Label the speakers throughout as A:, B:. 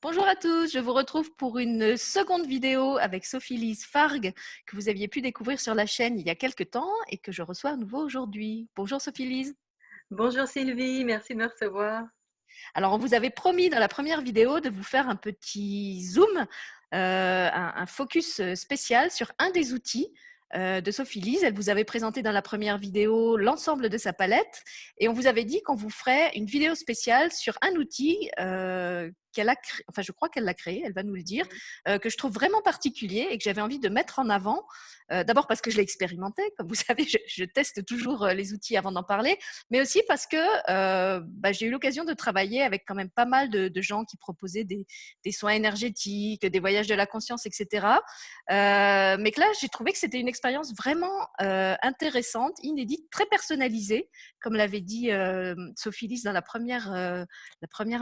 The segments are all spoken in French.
A: Bonjour à tous, je vous retrouve pour une seconde vidéo avec Sophie-Lise Fargue que vous aviez pu découvrir sur la chaîne il y a quelques temps et que je reçois à nouveau aujourd'hui. Bonjour Sophie-Lise.
B: Bonjour Sylvie, merci de me recevoir.
A: Alors on vous avait promis dans la première vidéo de vous faire un petit zoom, un focus spécial sur un des outils de Sophie-Lise. Elle vous avait présenté dans la première vidéo l'ensemble de sa palette et on vous avait dit qu'on vous ferait une vidéo spéciale sur un outil qu'elle a créé, enfin je crois qu'elle l'a créé, elle va nous le dire, que je trouve vraiment particulier et que j'avais envie de mettre en avant. D'abord parce que je l'ai expérimenté, comme vous savez, je teste toujours les outils avant d'en parler, mais aussi parce que j'ai eu l'occasion de travailler avec quand même pas mal de gens qui proposaient des soins énergétiques, des voyages de la conscience, etc. Mais que là, j'ai trouvé que c'était une expérience vraiment intéressante, inédite, très personnalisée, comme l'avait dit Sophie Lys dans la première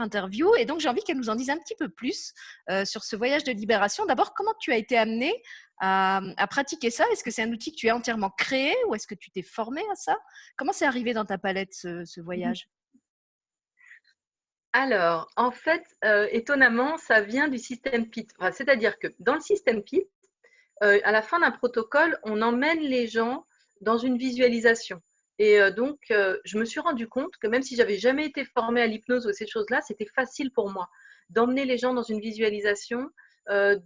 A: interview. Et donc, j'ai envie qu'elle nous en dise un petit peu plus sur ce voyage de libération. D'abord, comment tu as été amenée à pratiquer ça? Est-ce que c'est un outil que tu as entièrement créé ou est-ce que tu t'es formée à ça? Comment c'est arrivé dans ta palette ce voyage?
B: Alors, en fait, étonnamment, ça vient du système PIT. Enfin, c'est-à-dire que dans le système PIT, à la fin d'un protocole, on emmène les gens dans une visualisation. Et donc, je me suis rendu compte que même si j'avais jamais été formée à l'hypnose ou ces choses-là, c'était facile pour moi d'emmener les gens dans une visualisation,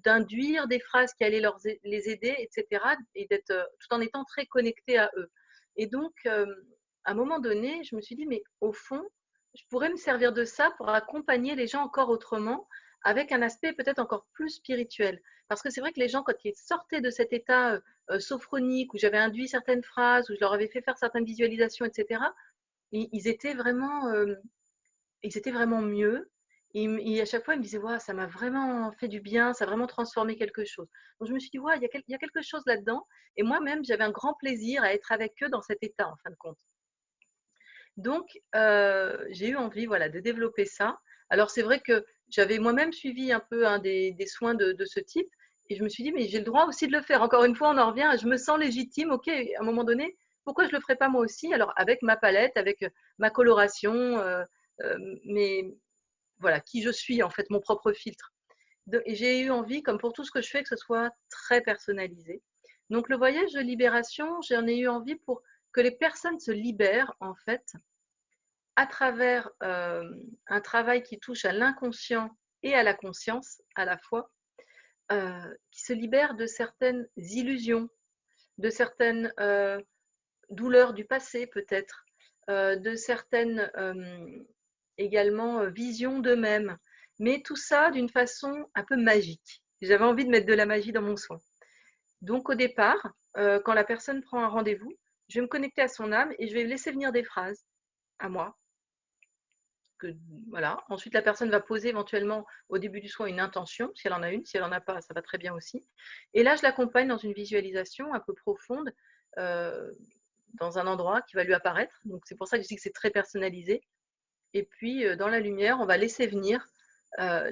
B: d'induire des phrases qui allaient les aider, etc. Et d'être tout en étant très connectée à eux. Et donc, à un moment donné, je me suis dit, mais au fond, je pourrais me servir de ça pour accompagner les gens encore autrement, avec un aspect peut-être encore plus spirituel. Parce que c'est vrai que les gens, quand ils sortaient de cet état sophronique, où j'avais induit certaines phrases, où je leur avais fait faire certaines visualisations, etc., ils étaient vraiment mieux. Et à chaque fois, ils me disaient, ouais, ça m'a vraiment fait du bien, ça a vraiment transformé quelque chose. Donc je me suis dit, ouais, il y a quelque chose là-dedans. Et moi-même, j'avais un grand plaisir à être avec eux dans cet état, en fin de compte. Donc, j'ai eu envie, voilà, de développer ça. Alors c'est vrai que j'avais moi-même suivi un peu des soins de ce type et je me suis dit: «Mais j'ai le droit aussi de le faire». Encore une fois, on en revient à je me sens légitime, OK, à un moment donné, pourquoi je ne le ferais pas moi aussi? Alors avec ma palette, avec, ma coloration, mais voilà, qui je suis en fait, mon propre filtre. Et j'ai eu envie, comme pour tout ce que je fais, que ce soit très personnalisé. Donc le voyage de libération, j'en ai eu envie pour que les personnes se libèrent en fait à travers un travail qui touche à l'inconscient et à la conscience à la fois, qui se libère de certaines illusions, de certaines douleurs du passé peut-être, de certaines également visions d'eux-mêmes, mais tout ça d'une façon un peu magique. J'avais envie de mettre de la magie dans mon soin. Donc au départ, quand la personne prend un rendez-vous, je vais me connecter à son âme et je vais laisser venir des phrases à moi que voilà. Ensuite, la personne va poser éventuellement au début du soin une intention, si elle en a une. Si elle en a pas, ça va très bien aussi. Et là, je l'accompagne dans une visualisation un peu profonde, euh, dans un endroit qui va lui apparaître. Donc, c'est pour ça que je dis que c'est très personnalisé. Et puis, dans la lumière, on va laisser venir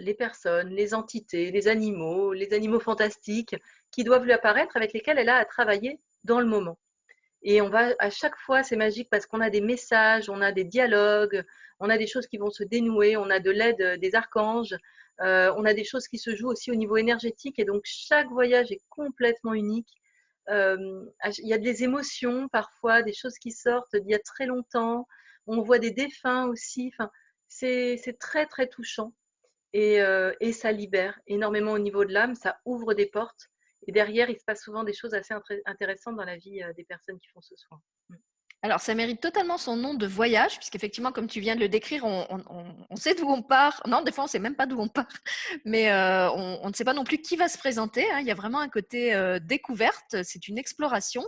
B: les personnes, les animaux, les animaux fantastiques qui doivent lui apparaître, avec lesquels elle a à travailler dans le moment. Et on va à chaque fois, c'est magique parce qu'on a des messages, on a des dialogues, on a des choses qui vont se dénouer, on a de l'aide des archanges, on a des choses qui se jouent aussi au niveau énergétique. Et donc, chaque voyage est complètement unique. Il y a des émotions parfois, des choses qui sortent d'il y a très longtemps. On voit des défunts aussi. Enfin, c'est très, très touchant et ça libère énormément au niveau de l'âme, ça ouvre des portes. Et derrière, il se passe souvent des choses assez intéressantes dans la vie des personnes qui font ce soin. Mmh.
A: Alors, ça mérite totalement son nom de voyage, puisqu'effectivement, comme tu viens de le décrire, on sait d'où on part. Non, des fois, on ne sait même pas d'où on part, mais on ne sait pas non plus qui va se présenter, hein. Il y a vraiment un côté découverte, c'est une exploration.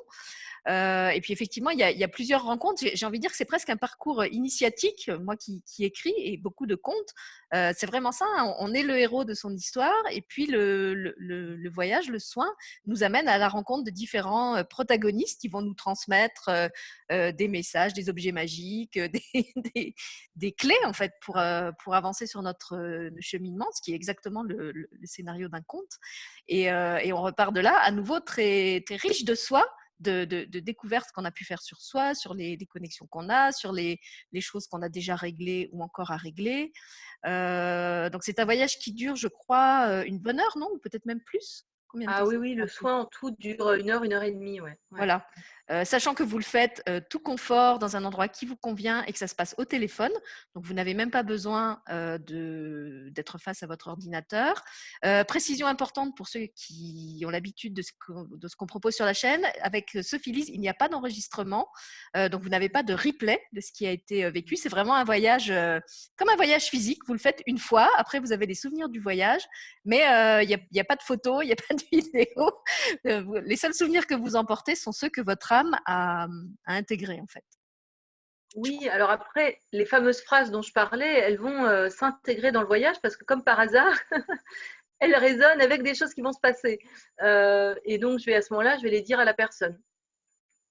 A: Et puis effectivement, il y a plusieurs rencontres. J'ai envie de dire que c'est presque un parcours initiatique, moi qui écris et beaucoup de contes. C'est vraiment ça, hein. On est le héros de son histoire et puis le voyage, le soin, nous amène à la rencontre de différents protagonistes qui vont nous transmettre des messages, des objets magiques, des clés en fait pour avancer sur notre cheminement, ce qui est exactement le scénario d'un conte. Et on repart de là à nouveau très, très riche de soi de découvertes qu'on a pu faire sur soi, sur les connexions qu'on a, sur les choses qu'on a déjà réglées ou encore à régler. Donc, c'est un voyage qui dure, je crois, une bonne heure, non? Ou peut-être même plus? Combien de temps
B: Ah oui,
A: ça
B: oui,
A: dure
B: le
A: en tout?
B: soin en tout dure, 1 heure et demie, ouais, ouais.
A: Voilà, sachant que vous le faites, tout confort, dans un endroit qui vous convient et que ça se passe au téléphone. Donc vous n'avez même pas besoin, d'être face à votre ordinateur. Précision importante pour ceux qui ont l'habitude de ce qu'on propose sur la chaîne, avec Sophie-Lise, il n'y a pas d'enregistrement, donc vous n'avez pas de replay de ce qui a été, vécu. C'est vraiment un voyage, comme un voyage physique. Vous le faites une fois, après vous avez des souvenirs du voyage, mais il y a pas de photos, il y a pas de vidéos. Les seuls souvenirs que vous emportez sont ceux que votre âme a intégrés, en fait.
B: Oui, alors après, les fameuses phrases dont je parlais, elles vont, s'intégrer dans le voyage parce que comme par hasard, elles résonnent avec des choses qui vont se passer. Et donc je vais à ce moment-là, je vais les dire à la personne.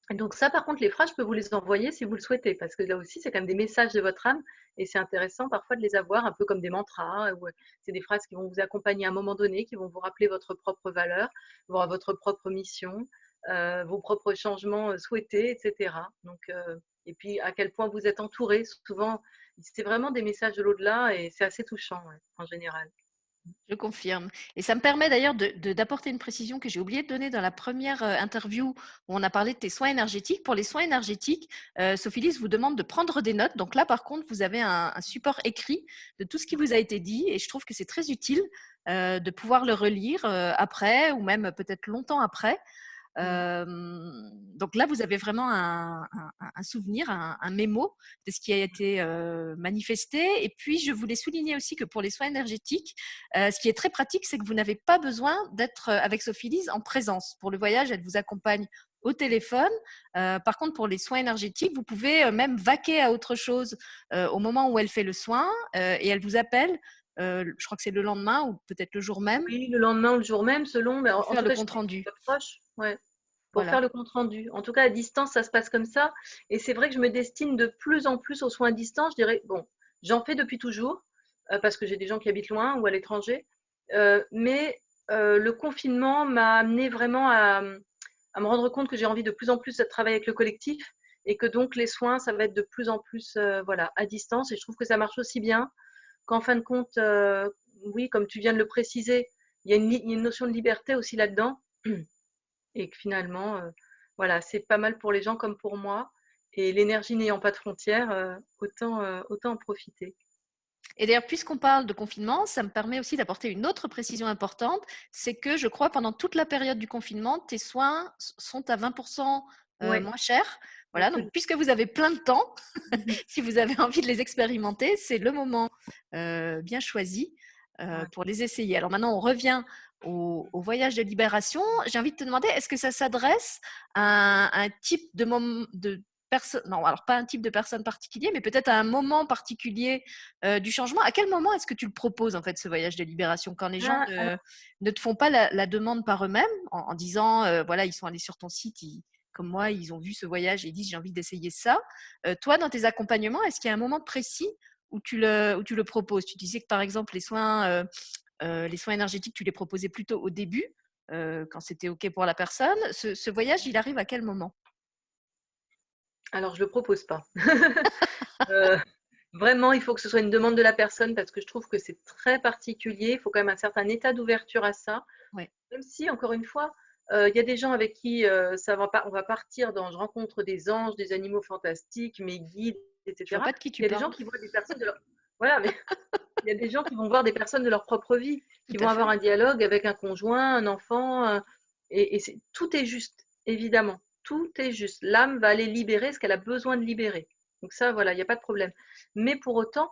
B: Et donc ça, par contre, les phrases, je peux vous les envoyer si vous le souhaitez, parce que là aussi, c'est quand même des messages de votre âme, et c'est intéressant parfois de les avoir un peu comme des mantras, ou c'est des phrases qui vont vous accompagner à un moment donné, qui vont vous rappeler votre propre valeur, votre propre mission, vos propres changements souhaités, etc. Donc, et puis à quel point vous êtes entouré. Souvent, c'est vraiment des messages de l'au-delà, et c'est assez touchant, ouais, en général.
A: Je confirme. Et ça me permet d'ailleurs d'apporter une précision que j'ai oublié de donner dans la première interview où on a parlé de tes soins énergétiques. Pour les soins énergétiques, Sophie-Lise vous demande de prendre des notes. Donc là, par contre, vous avez un support écrit de tout ce qui vous a été dit et je trouve que c'est très utile de pouvoir le relire après ou même peut-être longtemps après.
B: Mm.
A: Donc là, vous avez vraiment un souvenir, un mémo de ce qui a été manifesté. Et puis, je voulais souligner aussi que pour les soins énergétiques, ce qui est très pratique, c'est que vous n'avez pas besoin d'être avec Sophie-Lise en présence. Pour le voyage, elle vous accompagne au téléphone. Par contre, pour les soins énergétiques, vous pouvez même vaquer à autre chose au moment où elle fait le soin et elle vous appelle. Je crois que c'est le lendemain ou peut-être le jour même
B: Oui, le lendemain ou le jour même, selon, mais
A: pour
B: en
A: faire
B: tout
A: le
B: cas, je
A: compte
B: sais que
A: rendu.
B: c'est proche. Ouais. Pour faire
A: Voilà.
B: le compte rendu. En tout cas, à distance, ça se passe comme ça. Et c'est vrai que je me destine de plus en plus aux soins à distance. Je dirais, bon, j'en fais depuis toujours, parce que j'ai des gens qui habitent loin ou à l'étranger. Mais le confinement m'a amené vraiment à me rendre compte que j'ai envie de plus en plus de travailler avec le collectif et que donc les soins, ça va être de plus en plus voilà, à distance. Et je trouve que ça marche aussi bien qu'en fin de compte, oui, comme tu viens de le préciser, il y a une notion de liberté aussi là-dedans et que finalement, voilà, c'est pas mal pour les gens comme pour moi. Et l'énergie n'ayant pas de frontières, autant en profiter.
A: Et d'ailleurs, puisqu'on parle de confinement, ça me permet aussi d'apporter une autre précision importante, c'est que je crois pendant toute la période du confinement, tes soins sont à 20%
B: Oui,
A: moins chers. Voilà, donc
B: absolument.
A: puisque vous avez plein de temps, si vous avez envie de les expérimenter, c'est le moment bien choisi
B: Ouais.
A: pour les essayer. Alors maintenant, on revient au voyage de libération. J'ai envie de te demander, est-ce que ça s'adresse à un type de moment de personne, non, alors pas un type de personne particulier, mais peut-être à un moment particulier du changement. À quel moment est-ce que tu le proposes, en fait, ce voyage de libération, quand les gens
B: Ah,
A: ne te font pas la demande par eux-mêmes en disant, voilà, ils sont allés sur ton site, comme moi, ils ont vu ce voyage et ils disent, j'ai envie d'essayer ça. Toi, dans tes accompagnements, est-ce qu'il y a un moment précis où tu le proposes? Tu disais que, par exemple, les soins énergétiques, tu les proposais plutôt au début, quand c'était OK pour la personne. Ce voyage, il arrive à quel moment?
B: alors, je ne le propose pas. Euh, Vraiment, il faut que ce soit une demande de la personne parce que je trouve que c'est très particulier. Il faut quand même un certain état d'ouverture à ça.
A: Ouais.
B: Même si, encore une fois, il y a des gens avec qui ça va pas, on va partir dans, je rencontre des anges, des animaux fantastiques, mes guides,
A: Je vois
B: etc.
A: pas de qui tu
B: Il y a des gens
A: parles.
B: qui voient des personnes de leur, voilà, mais il y a des gens qui vont voir des personnes de leur propre vie,
A: Tout
B: qui
A: à
B: vont avoir
A: fait.
B: un dialogue avec un conjoint, un enfant, et tout est juste, évidemment. Tout est juste. L'âme va aller libérer ce qu'elle a besoin de libérer. Donc ça, voilà, il n'y a pas de problème. Mais pour autant,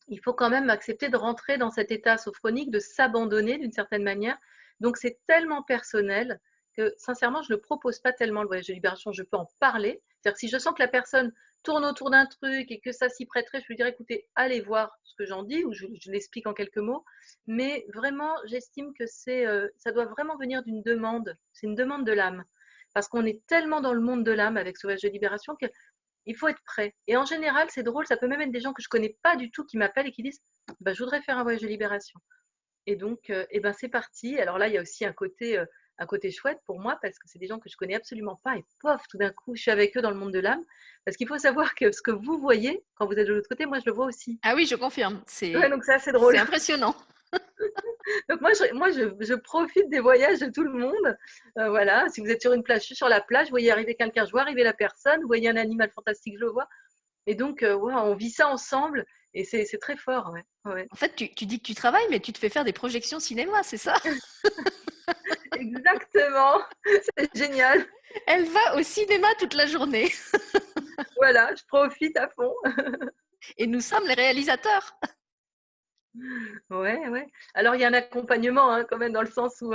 B: il faut quand même accepter de rentrer dans cet état sophronique, de s'abandonner d'une certaine manière. Donc c'est tellement personnel que sincèrement, je ne propose pas tellement le voyage de libération, je peux en parler. C'est-à-dire que si je sens que la personne tourne autour d'un truc et que ça s'y prêterait, je lui dirais, écoutez, allez voir ce que j'en dis, ou je l'explique en quelques mots. Mais vraiment, j'estime que ça doit vraiment venir d'une demande, c'est une demande de l'âme. Parce qu'on est tellement dans le monde de l'âme avec ce voyage de libération que il faut être prêt. Et en général, c'est drôle, ça peut même être des gens que je connais pas du tout qui m'appellent et qui disent bah, je voudrais faire un voyage de libération. Et donc, eh ben, c'est parti. Alors là, il y a aussi un côté un côté chouette pour moi parce que c'est des gens que je connais absolument pas et pof, tout d'un coup, je suis avec eux dans le monde de l'âme. Parce qu'il faut savoir que ce que vous voyez quand vous êtes de l'autre côté, moi, je le vois aussi.
A: Ah oui, je confirme,
B: Ouais,
A: c'est
B: donc c'est assez
A: c'est
B: drôle.
A: impressionnant.
B: Donc moi, je profite des voyages de tout le monde. Voilà, si vous êtes sur une plage, je suis sur la plage, vous voyez arriver quelqu'un, je vois arriver la personne, vous voyez un animal fantastique, je le vois. Et donc, ouais, on vit ça ensemble et c'est très fort, ouais. Ouais.
A: En fait, tu dis que tu travailles, mais tu te fais faire des projections cinéma, c'est ça?
B: Exactement, c'est génial.
A: Elle va au cinéma toute la journée
B: Voilà, je profite à fond.
A: et nous sommes les réalisateurs.
B: Ouais, ouais. Alors il y a un accompagnement, hein, quand même dans le sens où,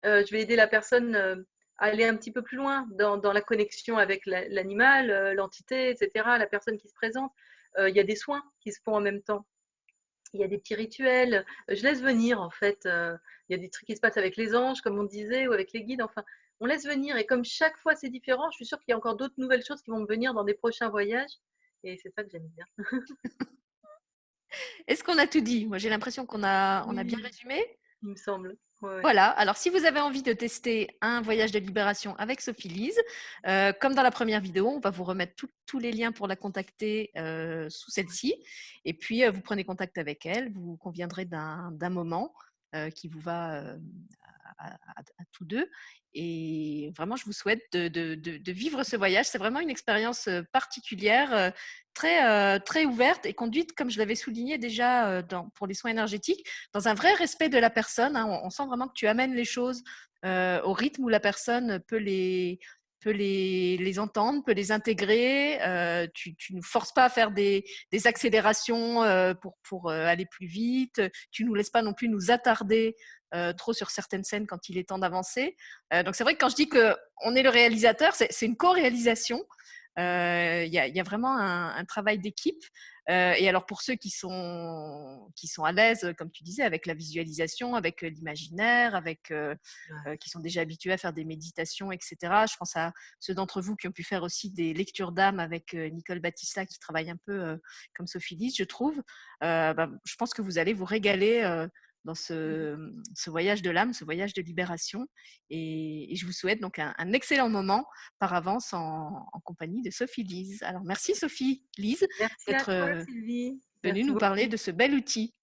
B: je vais aider la personne, à aller un petit peu plus loin dans la connexion avec l'animal, l'entité et cetera, la personne qui se présente. Il y a des soins qui se font en même temps. Il y a des petits rituels, je laisse venir en fait, il y a des trucs qui se passent avec les anges comme on disait ou avec les guides, enfin, on laisse venir et comme chaque fois c'est différent, je suis sûre qu'il y a encore d'autres nouvelles choses qui vont me venir dans des prochains voyages et c'est ça que j'aime bien.
A: Est-ce qu'on a tout dit? Moi, j'ai l'impression qu'on a bien
B: Oui,
A: résumé.
B: il me semble. Ouais, ouais.
A: Voilà, alors si vous avez envie de tester un voyage de libération avec Sophie Lise, comme dans la première vidéo, on va vous remettre tous les liens pour la contacter sous celle-ci. Et puis, vous prenez contact avec elle, vous conviendrez d'un moment qui vous va à tous deux. Et vraiment, je vous souhaite de vivre ce voyage. C'est vraiment une expérience particulière, très ouverte et conduite, comme je l'avais souligné déjà pour les soins énergétiques, dans un vrai respect de la personne. Hein. On sent vraiment que tu amènes les choses au rythme où la personne peut les entendre, peut les intégrer. Tu ne nous forces pas à faire des accélérations pour aller plus vite. Tu ne nous laisses pas non plus nous attarder trop sur certaines scènes quand il est temps d'avancer. Donc c'est vrai que quand je dis qu'on est le réalisateur, c'est une co-réalisation. Y a vraiment un travail d'équipe. Et alors pour ceux qui sont à l'aise, comme tu disais, avec la visualisation, avec l'imaginaire,
B: Ouais.
A: qui sont déjà habitués à faire des méditations, etc. Je pense à ceux d'entre vous qui ont pu faire aussi des lectures d'âme avec Nicole Battista, qui travaille un peu comme Sophie Lise, je trouve. Je pense que vous allez vous régaler dans ce voyage de l'âme, ce voyage de libération. Et je vous souhaite donc un excellent moment par avance en compagnie de Sophie Lise. Alors merci Sophie Lise
B: Merci à
A: d'être
B: toi Sylvie.
A: venue
B: Merci
A: nous parler
B: beaucoup.
A: de ce bel outil.